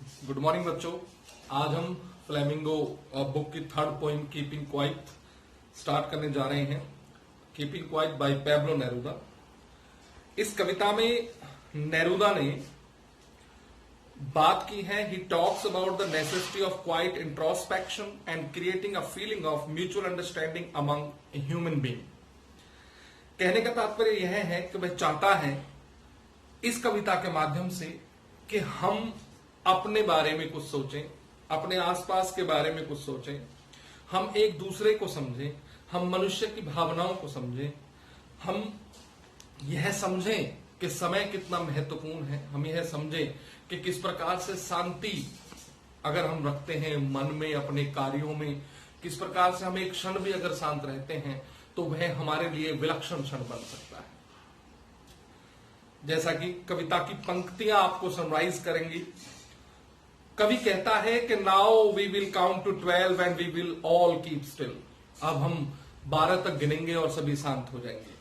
Good morning बच्चों। आज हम फ्लेमिंगो बुक की third poem keeping quiet start करने जा रहे हैं। Keeping quiet by Pablo Neruda. इस कविता में नेरूदा ने बात की है, he talks about the necessity of quiet introspection and creating a feeling of mutual understanding among human being. कहने का तात्पर्य यह है कि वह चाहता है इस कविता के माध्यम से कि हम अपने बारे में कुछ सोचें, अपने आसपास के बारे में कुछ सोचें, हम एक दूसरे को समझें, हम मनुष्य की भावनाओं को समझें, हम यह समझें कि समय कितना महत्वपूर्ण है, हम यह समझें कि किस प्रकार से शांति अगर हम रखते हैं मन में, अपने कार्यों में, किस प्रकार से हम एक क्षण भी अगर शांत रहते हैं तो वह हमारे लिए विलक्षण क्षण बन सकता है। जैसा कि कविता की पंक्तियां आपको समराइज करेंगी। कवि कहता है कि now we will count to 12 and we will all keep still. अब हम 12 तक गिनेंगे और सभी शांत हो जाएंगे।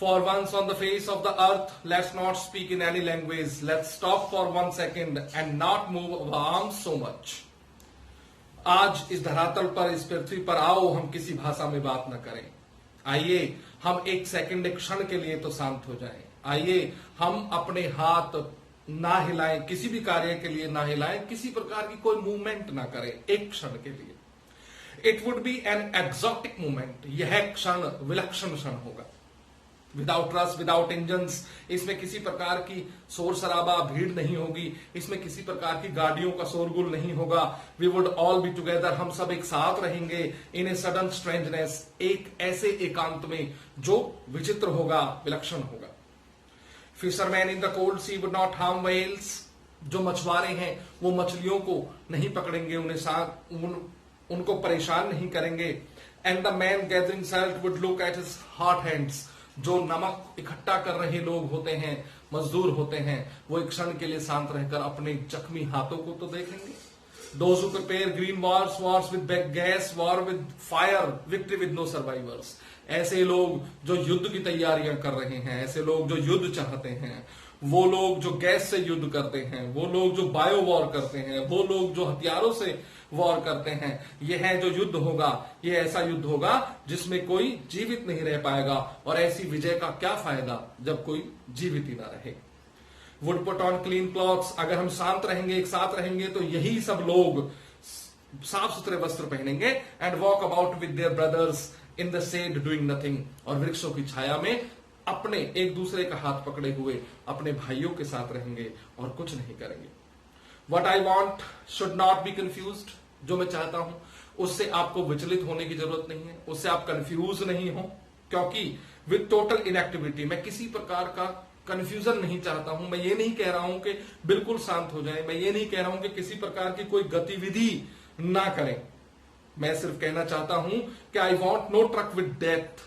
For once on the face of the earth let's not speak in any language, let's stop for 1 second and not move our arms so much. आज इस धरातल पर, इस पृथ्वी पर आओ हम किसी भाषा में बात न करें। आइए हम 1 सेकेंड, एक क्षण के लिए तो शांत हो जाएं। आइए हम अपने हाथ ना हिलाएं, किसी भी कार्य के लिए ना हिलाएं, किसी प्रकार की कोई मूवमेंट ना करें एक क्षण के लिए। It would be an exotic movement. यह क्षण विलक्षण क्षण होगा। विदाउट रस, विदाउट इंजन्स। इसमें किसी प्रकार की शोर शराबा, भीड़ नहीं होगी। इसमें किसी प्रकार की गाड़ियों का शोरगुल नहीं होगा। We would all be together. हम सब एक साथ रहेंगे। इन ए सडन स्ट्रेंजनेस, एक ऐसे एकांत में जो विचित्र होगा, विलक्षण होगा। Fisherman in the cold sea would not harm whales. जो मछुआरे हैं वो मछलियों को नहीं पकड़ेंगे, उनको परेशान नहीं करेंगे। And the man gathering salt would look at his hot hands. जो नमक इकट्ठा कर रहे लोग होते हैं, मजदूर होते हैं, वो एक क्षण के लिए शांत रहकर अपने जख्मी हाथों को तो देखेंगे। Those who prepare green wars, wars with gas, war with fire, victory with no survivors. ऐसे लोग जो युद्ध की तैयारियां कर रहे हैं, ऐसे लोग जो युद्ध चाहते हैं, वो लोग जो गैस से युद्ध करते हैं, वो लोग जो बायो वॉर करते हैं, वो लोग जो हथियारों से वॉर करते हैं, यह है जो युद्ध होगा, ये ऐसा युद्ध होगा जिसमें कोई जीवित नहीं रह पाएगा। और ऐसी विजय का क्या फायदा जब कोई जीवित ही ना रहे। Would put on clean clothes. अगर हम शांत रहेंगे, एक साथ रहेंगे, तो यही सब लोग साफ सुथरे वस्त्र पहनेंगे। And walk about with their brothers in the shade doing nothing. और वृक्षों की छाया में अपने एक दूसरे का हाथ पकड़े हुए अपने भाइयों के साथ रहेंगे और कुछ नहीं करेंगे। What I want should not be confused. जो मैं चाहता हूं उससे आपको विचलित होने की जरूरत नहीं है, उससे आप कंफ्यूज नहीं हो, क्योंकि विद टोटल इनएक्टिविटी, मैं किसी प्रकार का कंफ्यूजन नहीं चाहता हूं। मैं ये नहीं कह रहा हूं कि बिल्कुल शांत हो जाए, मैं ये नहीं कह रहा हूं कि किसी प्रकार की कोई गतिविधि ना करें। मैं सिर्फ कहना चाहता हूं कि I want no truck with death.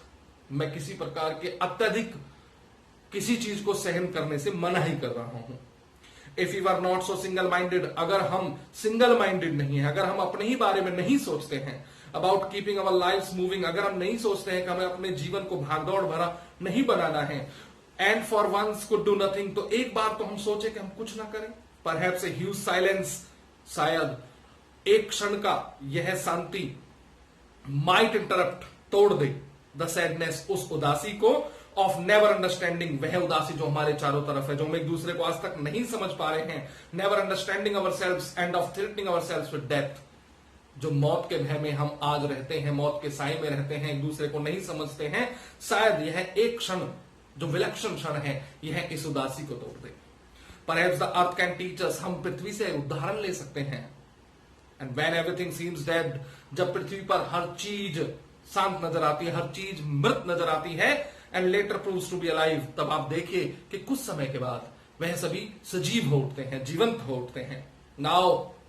मैं किसी प्रकार के अत्यधिक किसी चीज को सहन करने से मना ही कर रहा हूं। If you are not so single minded, अगर हम सिंगल माइंडेड नहीं है, अगर हम अपने ही बारे में नहीं सोचते हैं, about keeping our lives moving, अगर हम नहीं सोचते हैं कि हमें अपने जीवन को भागदौड़ भरा नहीं बनाना है, and for once could do nothing, तो एक बार तो हम सोचे कि हम कुछ ना करें। परहैप्स ए ह्यूज साइलेंस, शायद एक क्षण का यह शांति माइट इंटरप्ट, तोड़ दे द सैडनेस, उस उदासी को, ऑफ नेवर अंडरस्टैंडिंग, वह उदासी जो हमारे चारों तरफ है, जो हम एक दूसरे को आज तक नहीं समझ पा रहे हैं। Never understanding our selves end of threatening our selves with death. जो मौत के भय में हम आज रहते हैं, मौत के साए में रहते हैं, एक दूसरे को नहीं समझते हैं, शायद यह एक क्षण जो विलक्षण क्षण है, यह इस उदासी को तोड़ दे। Perhaps the earth can teach us, हम पृथ्वी से उदाहरण ले सकते हैं। And when everything seems dead, जब पृथ्वी पर हर चीज शांत नजर आती है, हर चीज मृत नजर आती है, and later proves to be alive, तब आप देखिए कि कुछ समय के बाद वह सभी सजीव हो उठते हैं, जीवंत हो उठते हैं। Now,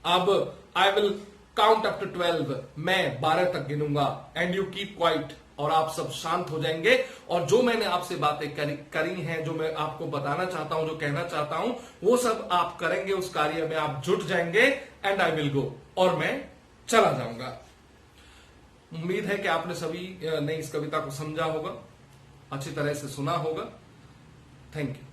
अब I will count up to 12, मैं 12 तक गिनूंगा, and you keep quiet, और आप सब शांत हो जाएंगे। और जो मैंने आपसे बातें करी हैं, जो मैं आपको बताना चाहता हूं, जो कहना चाहता हूं, वो सब आप करेंगे, उस कार्य में आप जुट जाएंगे। एंड आई विल गो, और मैं चला जाऊंगा। उम्मीद है कि आपने सभी ने इस कविता को समझा होगा, अच्छी तरह से सुना होगा। Thank you.